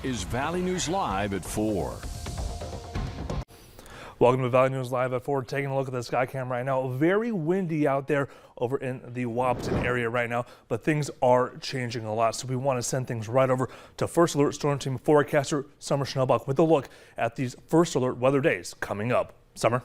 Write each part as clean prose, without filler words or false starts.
is Valley News Live at 4. Welcome to Valley News Live at 4. Taking a look at the sky cam right now. Very windy out there over in the Wahpeton area right now, but things are changing a lot. So we want to send things right over to First Alert Storm Team forecaster Summer Schnellbach with a look at these First Alert weather days coming up. Summer?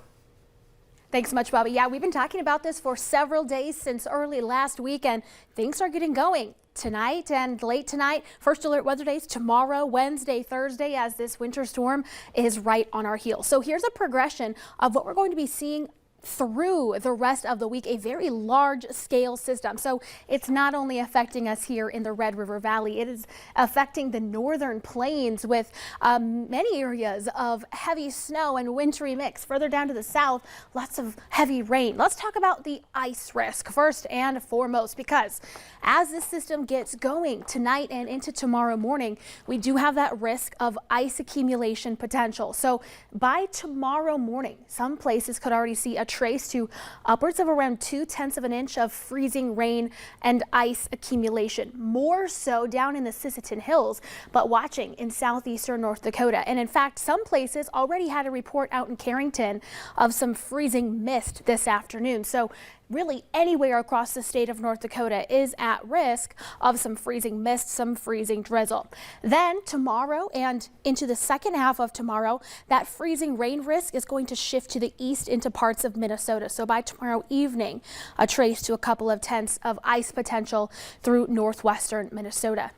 Thanks so much, Bobby. Yeah, we've been talking about this for several days since early last week, and things are getting going tonight and late tonight. First alert weather days tomorrow, Wednesday, Thursday, as this winter storm is right on our heels. So here's a progression of what we're going to be seeing through the rest of the week, a very large scale system. So it's not only affecting us here in the Red River Valley, it is affecting the northern plains with many areas of heavy snow and wintry mix. Further down to the south, lots of heavy rain. Let's talk about the ice risk first and foremost, because as this system gets going tonight and into tomorrow morning, we do have that risk of ice accumulation potential. So by tomorrow morning, some places could already see a trace to upwards of around 0.2 of an inch of freezing rain and ice accumulation, more so down in the Sisseton Hills, but watching in southeastern North Dakota. And in fact, some places already had a report out in Carrington of some freezing mist this afternoon. So really anywhere across the state of North Dakota is at risk of some freezing mist, some freezing drizzle. Then tomorrow and into the second half of tomorrow, that freezing rain risk is going to shift to the east into parts of Minnesota. So by tomorrow evening, a trace to a couple of tenths of ice potential through northwestern Minnesota.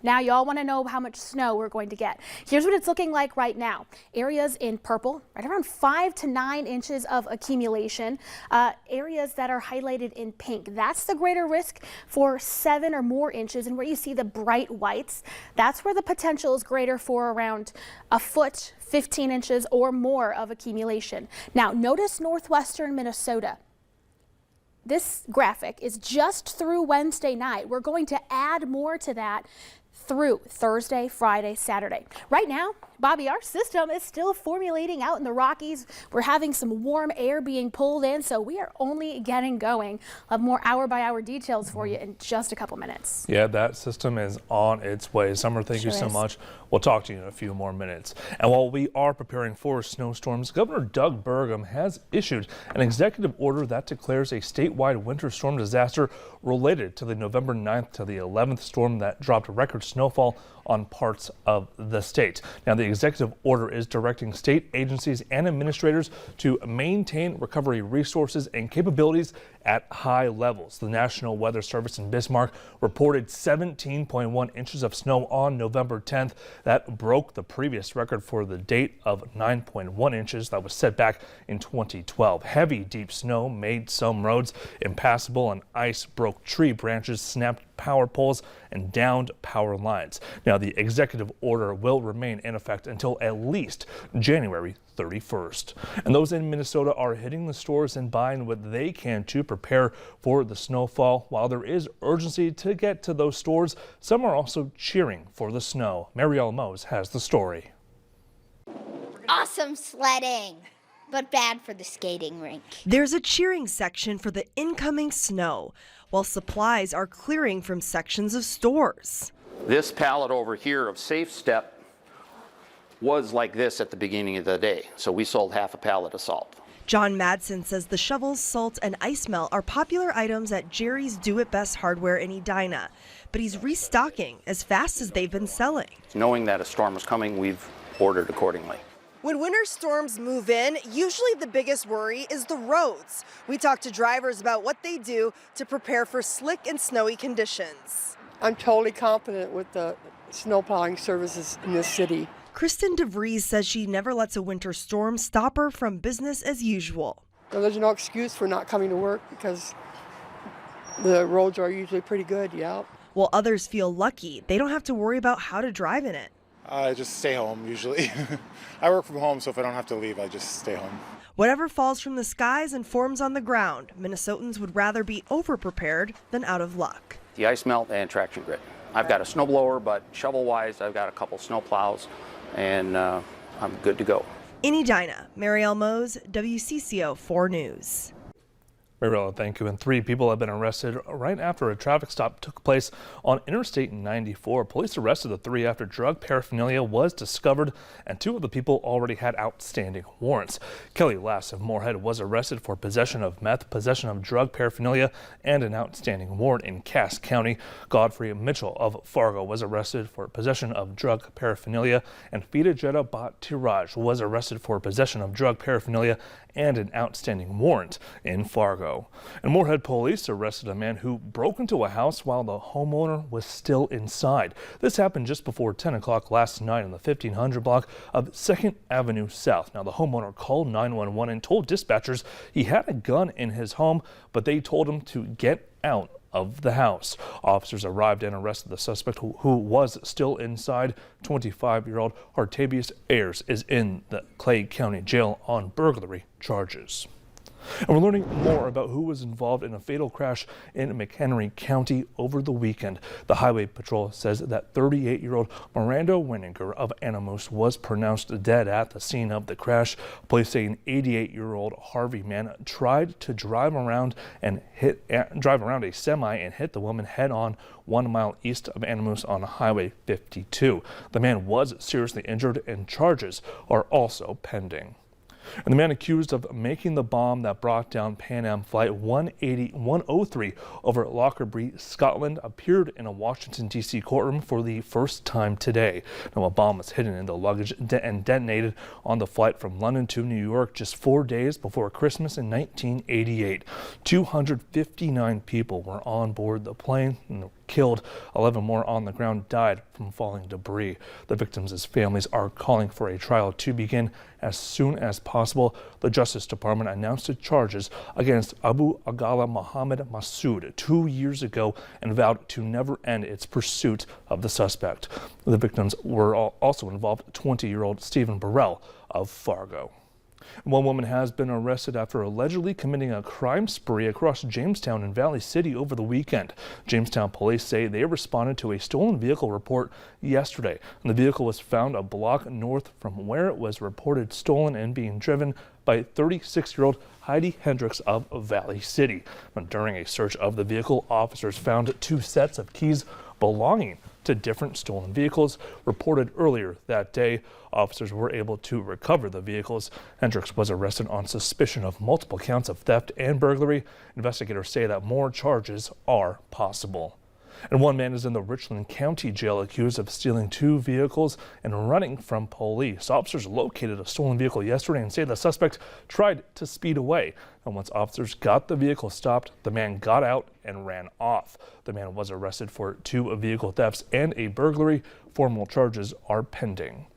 Now y'all want to know how much snow we're going to get. Here's what it's looking like right now. Areas in purple, right around 5 to 9 inches of accumulation. Areas that are highlighted in pink, that's the greater risk for 7 or more inches. And where you see the bright whites, that's where the potential is greater for around a foot, 15 inches or more of accumulation. Now notice northwestern Minnesota. This graphic is just through Wednesday night. We're going to add more to that through Thursday, Friday, Saturday. Right now, Bobby, our system is still formulating out in the Rockies. We're having some warm air being pulled in, so we are only getting going. I'll have more hour-by-hour details for you in just a couple minutes. Yeah, that system is on its way. Summer, thank you so much. We'll talk to you in a few more minutes. And while we are preparing for snowstorms, Governor Doug Burgum has issued an executive order that declares a statewide winter storm disaster related to the November 9th to the 11th storm that dropped record snowfall on parts of the state. Now, the executive order is directing state agencies and administrators to maintain recovery resources and capabilities at high levels. The National Weather Service in Bismarck reported 17.1 inches of snow on November 10th. That broke the previous record for the date of 9.1 inches that was set back in 2012. Heavy, deep snow made some roads impassable, and ice broke tree branches, snapped power poles, and downed power lines. Now, the executive order will remain in effect until at least January 31st. And those in Minnesota are hitting the stores and buying what they can to prepare for the snowfall. While there is urgency to get to those stores, some are also cheering for the snow. Marielle Mose has the story. Awesome sledding, but bad for the skating rink. There's a cheering section for the incoming snow, while supplies are clearing from sections of stores. This pallet over here of Safe Step was like this at the beginning of the day, so we sold half a pallet of salt. John Madsen says the shovels, salt, and ice melt are popular items at Jerry's Do It Best Hardware in Edina, but he's restocking as fast as they've been selling. Knowing that a storm was coming, we've ordered accordingly. When winter storms move in, usually the biggest worry is the roads. We talk to drivers about what they do to prepare for slick and snowy conditions. I'm totally confident with the snow plowing services in this city. Kristen DeVries says she never lets a winter storm stop her from business as usual. Well, there's no excuse for not coming to work because the roads are usually pretty good, yeah. While others feel lucky, they don't have to worry about how to drive in it. I just stay home usually. I work from home, so if I don't have to leave, I just stay home. Whatever falls from the skies and forms on the ground, Minnesotans would rather be over-prepared than out of luck. The ice melt and traction grid. I've got a snowblower, but shovel-wise, I've got a couple snow plows, and I'm good to go. In Edina, Marielle Mose, WCCO 4 News. Mariella, thank you. And 3 people have been arrested right after a traffic stop took place on Interstate 94. Police arrested the 3 after drug paraphernalia was discovered, and 2 of the people already had outstanding warrants. Kelly Lass of Moorhead was arrested for possession of meth, possession of drug paraphernalia, and an outstanding warrant in Cass County. Godfrey Mitchell of Fargo was arrested for possession of drug paraphernalia, and Fida Jetta Bhatiraj was arrested for possession of drug paraphernalia and an outstanding warrant in Fargo. And Moorhead police arrested a man who broke into a house while the homeowner was still inside. This happened just before 10 o'clock last night on the 1500 block of 2nd Avenue South. Now, the homeowner called 911 and told dispatchers he had a gun in his home, but they told him to get out of the house. Officers arrived and arrested the suspect who was still inside. 25-year-old Artavius Ayers is in the Clay County Jail on burglary charges. And we're learning more about who was involved in a fatal crash in McHenry County over the weekend. The Highway Patrol says that 38-year-old Miranda Winninger of Animos was pronounced dead at the scene of the crash. Police say an 88-year-old Harvey man tried to drive around a semi and hit the woman head-on 1 mile east of Animos on Highway 52. The man was seriously injured, and charges are also pending. And the man accused of making the bomb that brought down Pan Am Flight 103 over Lockerbie, Scotland, appeared in a Washington, D.C. courtroom for the first time today. Now, a bomb was hidden in the luggage and detonated on the flight from London to New York just 4 days before Christmas in 1988. 259 people were on board the plane and killed. 11 more on the ground died from falling debris. The victims' families are calling for a trial to begin as soon as possible. The Justice Department announced charges against Abu Aghala Mohammed Massoud 2 years ago and vowed to never end its pursuit of the suspect. The victims were also involved 20-year-old Stephen Burrell of Fargo. One woman has been arrested after allegedly committing a crime spree across Jamestown and Valley City over the weekend. Jamestown police say they responded to a stolen vehicle report yesterday. And the vehicle was found a block north from where it was reported stolen and being driven by 36-year-old Heidi Hendricks of Valley City. But during a search of the vehicle, officers found 2 sets of keys belonging to different stolen vehicles. Reported earlier that day, officers were able to recover the vehicles. Hendricks was arrested on suspicion of multiple counts of theft and burglary. Investigators say that more charges are possible. And one man is in the Richland County Jail accused of stealing 2 vehicles and running from police. Officers located a stolen vehicle yesterday and say the suspect tried to speed away. And once officers got the vehicle stopped, the man got out and ran off. The man was arrested for 2 vehicle thefts and a burglary. Formal charges are pending.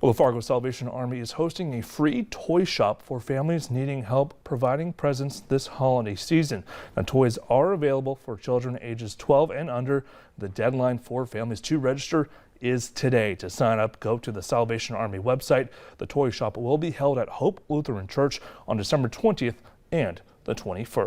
Well, the Fargo Salvation Army is hosting a free toy shop for families needing help providing presents this holiday season. Now, toys are available for children ages 12 and under. The deadline for families to register is today. To sign up, go to the Salvation Army website. The toy shop will be held at Hope Lutheran Church on December 20th and the 21st.